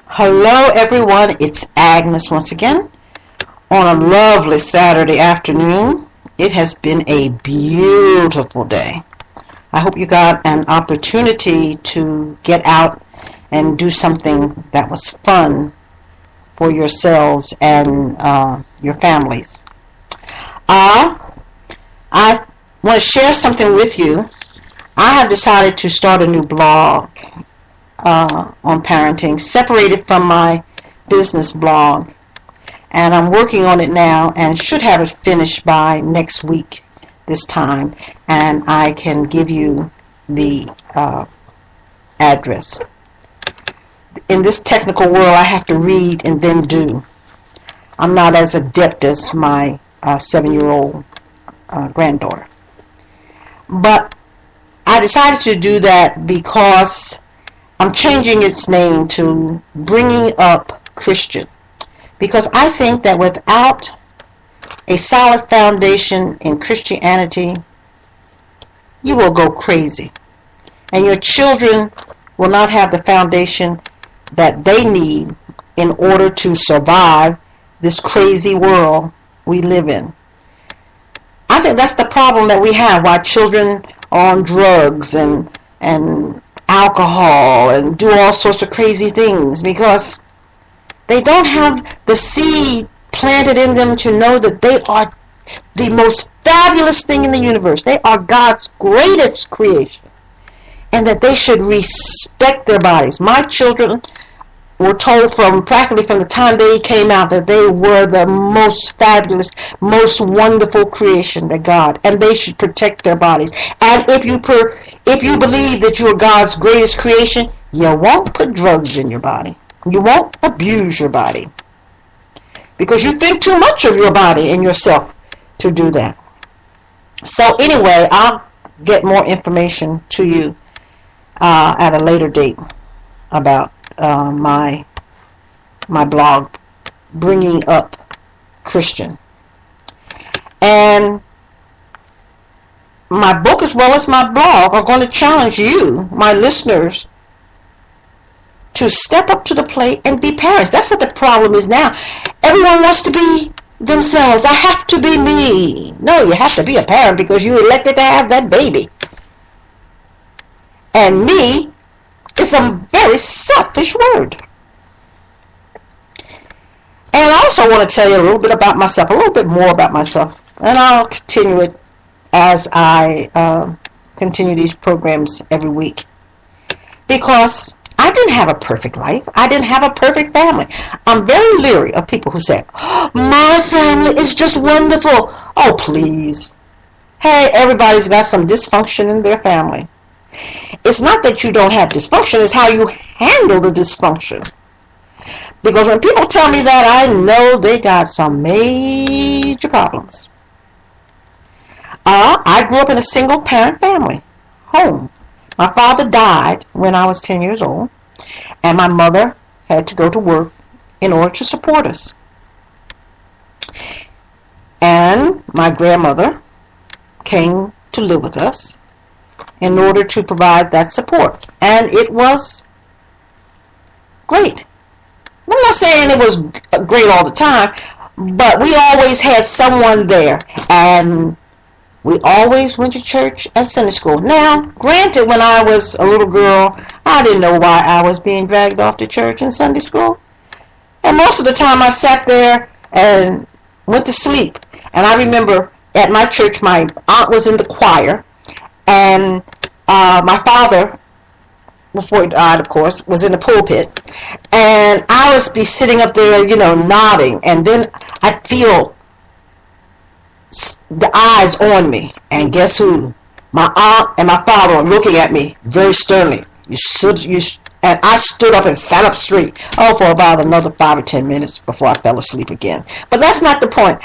Hello everyone, it's Agnes once again on a lovely Saturday afternoon. It has been a beautiful day. I hope you got an opportunity to get out and do something that was fun for yourselves and your families. I want to share something with you. I have decided to start a new blog on parenting, separated from my business blog, and I'm working on it now and should have it finished by next week this time, and I can give you the address. In this technical world, I have to read and then do. I'm not as adept as my 7-year-old granddaughter, but I decided to do that because I'm changing its name to Bringing Up Christian, because I think that without a solid foundation in Christianity, you will go crazy, and your children will not have the foundation that they need in order to survive this crazy world we live in. I think that's the problem that we have, why children are on drugs and alcohol and do all sorts of crazy things, because they don't have the seed planted in them to know that they are the most fabulous thing in the universe. They are God's greatest creation, and that they should respect their bodies. My children were told practically from the time they came out that they were the most fabulous, most wonderful creation to God, and they should protect their bodies. And if you believe that you are God's greatest creation, you won't put drugs in your body. You won't abuse your body, because you think too much of your body and yourself to do that. So anyway, I'll get more information to you at a later date about my blog, Bringing Up Christian. And my book as well as my blog are going to challenge you, my listeners, to step up to the plate and be parents. That's what the problem is now. Everyone wants to be themselves. I have to be me. No, you have to be a parent because you elected to have that baby. And me is a very selfish word. And I also want to tell you a little bit about myself, a little bit more about myself. And I'll continue it as I continue these programs every week. Because I didn't have a perfect life. I didn't have a perfect family. I'm very leery of people who say, "Oh, my family is just wonderful." Oh, please. Hey, everybody's got some dysfunction in their family. It's not that you don't have dysfunction, it's how you handle the dysfunction. Because when people tell me that, I know they got some major problems. I grew up in a single-parent family home. My father died when I was 10 years old, and my mother had to go to work in order to support us. And my grandmother came to live with us in order to provide that support. And it was great. I'm not saying it was great all the time, but we always had someone there, and we always went to church and Sunday school. Now, granted, when I was a little girl, I didn't know why I was being dragged off to church and Sunday school. And most of the time I sat there and went to sleep. And I remember at my church, my aunt was in the choir, and my father, before he died, of course, was in the pulpit. And I would be sitting up there, nodding. And then I'd feel the eyes on me, and guess who? My aunt and my father were looking at me very sternly. And I stood up and sat up straight. For about another 5 or 10 minutes before I fell asleep again. But that's not the point.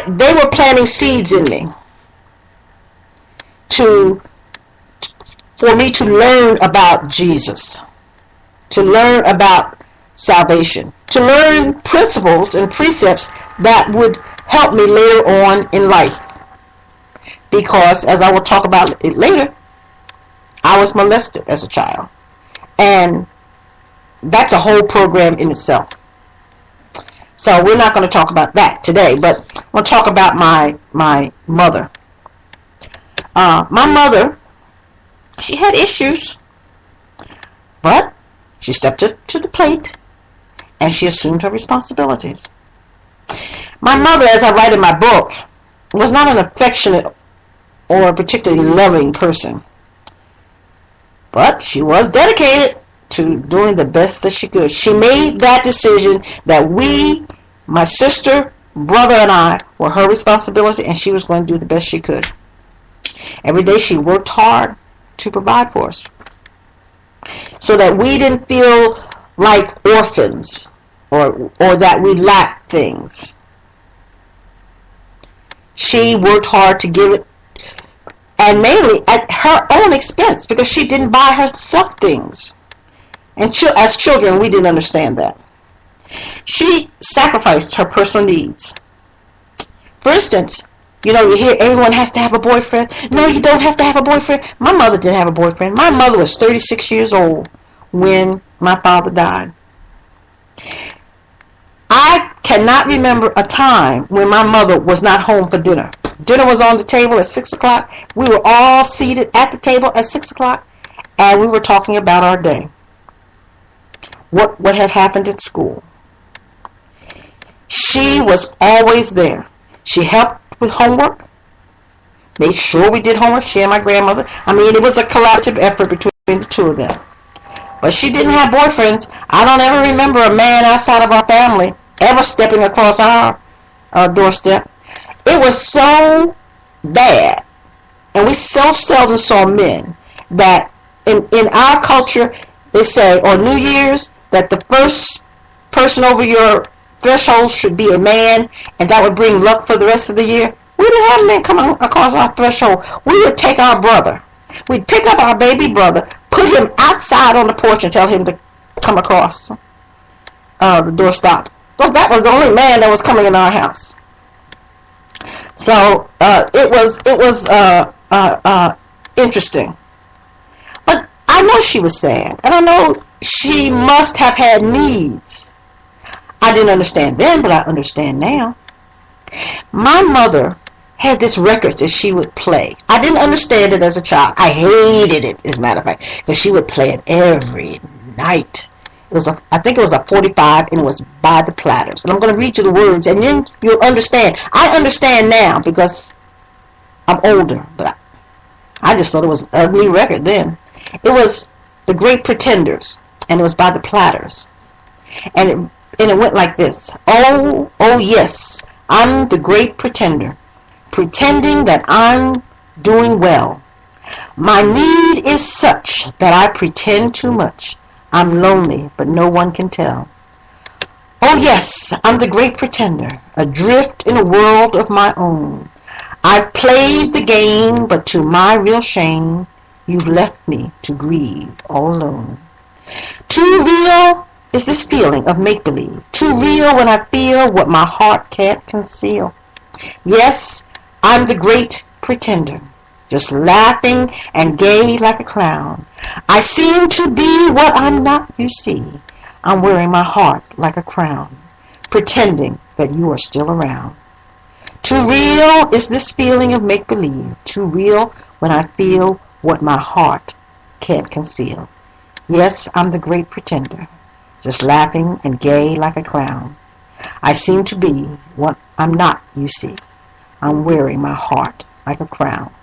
They were planting seeds in me for me to learn about Jesus, to learn about salvation, to learn principles and precepts that would help me later on in life. Because, as I will talk about it later, I was molested as a child. And that's a whole program in itself. So we're not going to talk about that today, but we'll talk about my mother. My mother, she had issues, but she stepped up to the plate and she assumed her responsibilities. My mother, as I write in my book, was not an affectionate or a particularly loving person, but she was dedicated to doing the best that she could. She made that decision that we, my sister, brother, and I, were her responsibility, and she was going to do the best she could. Every day she worked hard to provide for us so that we didn't feel like orphans or that we lacked things. She worked hard to give it, and mainly at her own expense, because she didn't buy herself things. And as children, we didn't understand that. She sacrificed her personal needs. For instance, you hear everyone has to have a boyfriend. No, you don't have to have a boyfriend. My mother didn't have a boyfriend. My mother was 36 years old when my father died. I cannot remember a time when my mother was not home for dinner. Dinner was on the table at 6 o'clock. We were all seated at the table at 6 o'clock, and we were talking about our day. What had happened at school. She was always there. She helped with homework, made sure we did homework, she and my grandmother. I mean, it was a collaborative effort between the two of them. But she didn't have boyfriends. I don't ever remember a man outside of our family ever stepping across our doorstep. It was so bad, and we so seldom saw men, that in our culture, they say on New Year's that the first person over your threshold should be a man, and that would bring luck for the rest of the year. We didn't have men come across our threshold. We would take our brother. We'd pick up our baby brother, put him outside on the porch, and tell him to come across the doorstop. Because that was the only man that was coming in our house. So it was interesting. But I know she was sad, and I know she must have had needs. I didn't understand then, but I understand now. My mother had this record that she would play. I didn't understand it as a child. I hated it, as a matter of fact, because she would play it every night. I think it was a 45, and it was by the Platters. And I'm going to read you the words, and then you'll understand. I understand now because I'm older, but I just thought it was an ugly record then. It was The Great Pretenders, and it was by the Platters. And it went like this. Oh, oh yes, I'm the great pretender, pretending that I'm doing well. My need is such that I pretend too much. I'm lonely, but no one can tell. Oh yes, I'm the great pretender, adrift in a world of my own. I've played the game, but to my real shame, you've left me to grieve all alone. Too real is this feeling of make-believe, too real when I feel what my heart can't conceal. Yes, I'm the great pretender, just laughing and gay like a clown. I seem to be what I'm not, you see. I'm wearing my heart like a crown, pretending that you are still around. Too real is this feeling of make-believe, too real when I feel what my heart can't conceal. Yes, I'm the great pretender, just laughing and gay like a clown. I seem to be what I'm not, you see. I'm wearing my heart like a crown,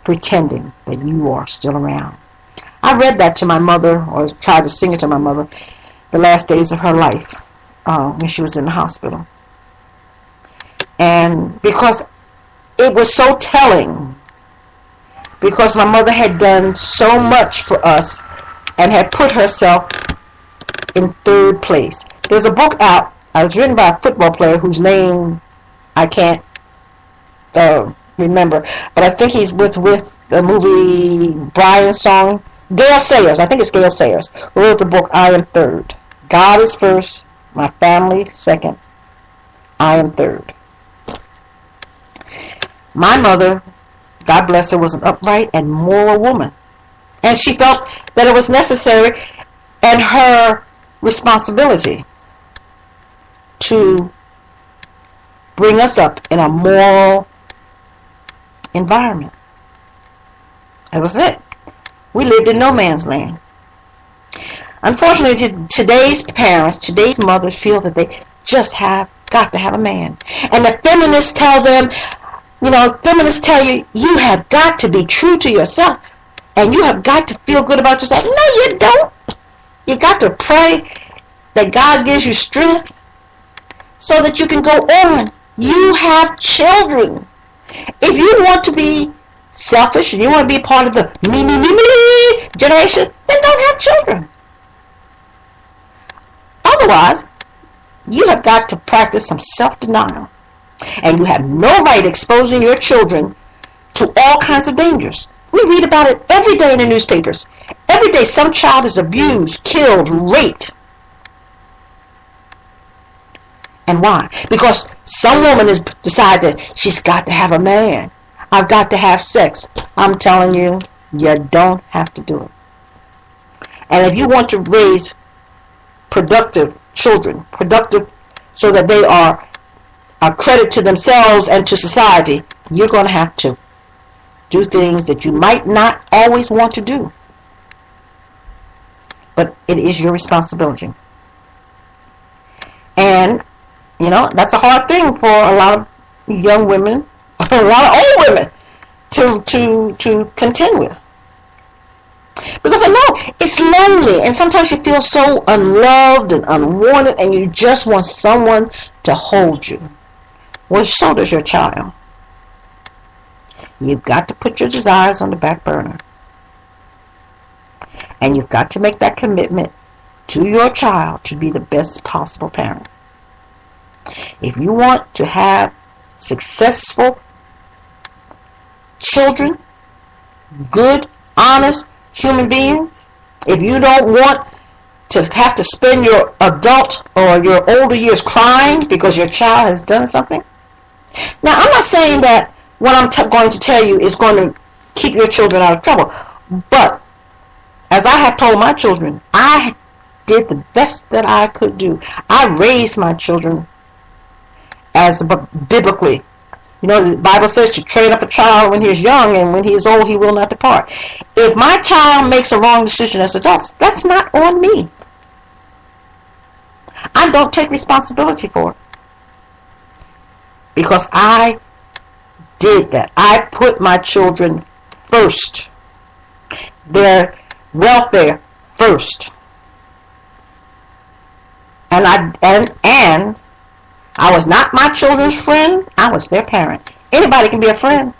pretending that you are still around. I read that to my mother, or tried to sing it to my mother, the last days of her life, when she was in the hospital. And because it was so telling, because my mother had done so much for us and had put herself in third place. There's a book out. It was written by a football player whose name I can't remember, but I think he's with the movie Brian song. Gail Sayers, I think it's Gail Sayers, who wrote the book I Am Third. God is first, my family second, I am third. My mother, God bless her, was an upright and moral woman, and she felt that it was necessary, and her responsibility to bring us up in a moral environment. As I said, we lived in no man's land. Unfortunately, today's parents, today's mothers feel that they just have got to have a man. And the feminists tell them, feminists tell you, you have got to be true to yourself. And you have got to feel good about yourself. No, you don't. You got to pray that God gives you strength so that you can go on. You have children. If you want to be selfish and you want to be part of the me generation, then don't have children. Otherwise, you have got to practice some self-denial. And you have no right exposing your children to all kinds of dangers. We read about it every day in the newspapers. Every day some child is abused, killed, raped. And why? Because some woman has decided that she's got to have a man. I've got to have sex. I'm telling you, you don't have to do it. And if you want to raise productive children, productive so that they are a credit to themselves and to society, you're going to have to do things that you might not always want to do. But it is your responsibility. And, that's a hard thing for a lot of young women, a lot of old women to contend with. Because I know it's lonely, and sometimes you feel so unloved and unwanted, and you just want someone to hold you. Well, so does your child. You've got to put your desires on the back burner. And you've got to make that commitment to your child to be the best possible parent. If you want to have successful children, good, honest human beings, if you don't want to have to spend your adult or your older years crying because your child has done something. Now, I'm not saying that what I'm going to tell you is going to keep your children out of trouble. But, as I have told my children, I did the best that I could do. I raised my children as biblically. The Bible says to train up a child when he is young, and when he is old, he will not depart. If my child makes a wrong decision as adults, that's not on me. I don't take responsibility for it. Because I did that. I put my children first. Their welfare first. And I was not my children's friend. I was their parent. Anybody can be a friend.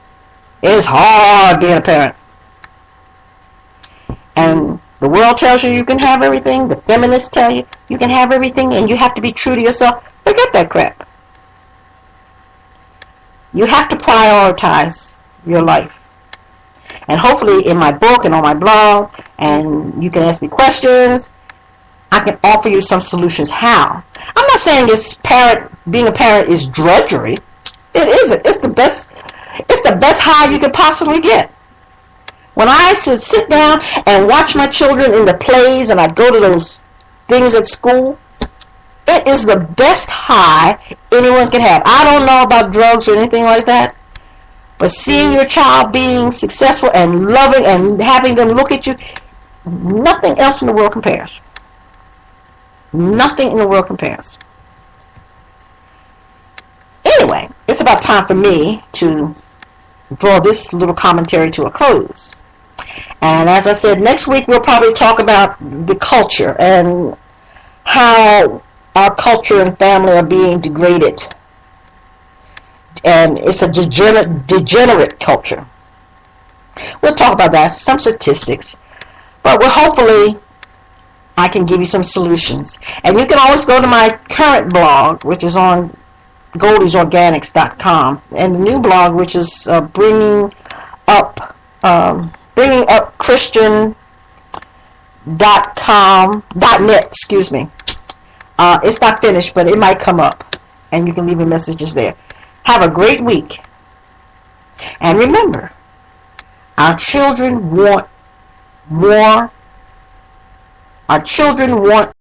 It's hard being a parent. And the world tells you can have everything. The feminists tell you you can have everything, and you have to be true to yourself. Forget that crap. You have to prioritize your life. And hopefully in my book and on my blog, and you can ask me questions, I can offer you some solutions. How? I'm not saying being a parent is drudgery. It isn't. It's the best high you can possibly get. When I sit down and watch my children in the plays, and I go to those things at school, it is the best high anyone can have. I don't know about drugs or anything like that, but seeing your child being successful and loving and having them look at you, nothing else in the world compares. Nothing in the world compares. Anyway, it's about time for me to draw this little commentary to a close. And as I said, next week we'll probably talk about the culture and how our culture and family are being degraded. And it's a degenerate culture. We'll talk about that, some statistics. But hopefully I can give you some solutions. And you can always go to my current blog, which is on goldiesorganics.com, and the new blog, which is bringing up Christian.net, excuse me. It's not finished, but it might come up, and you can leave your messages there. Have a great week. And remember, our children want more. Our children want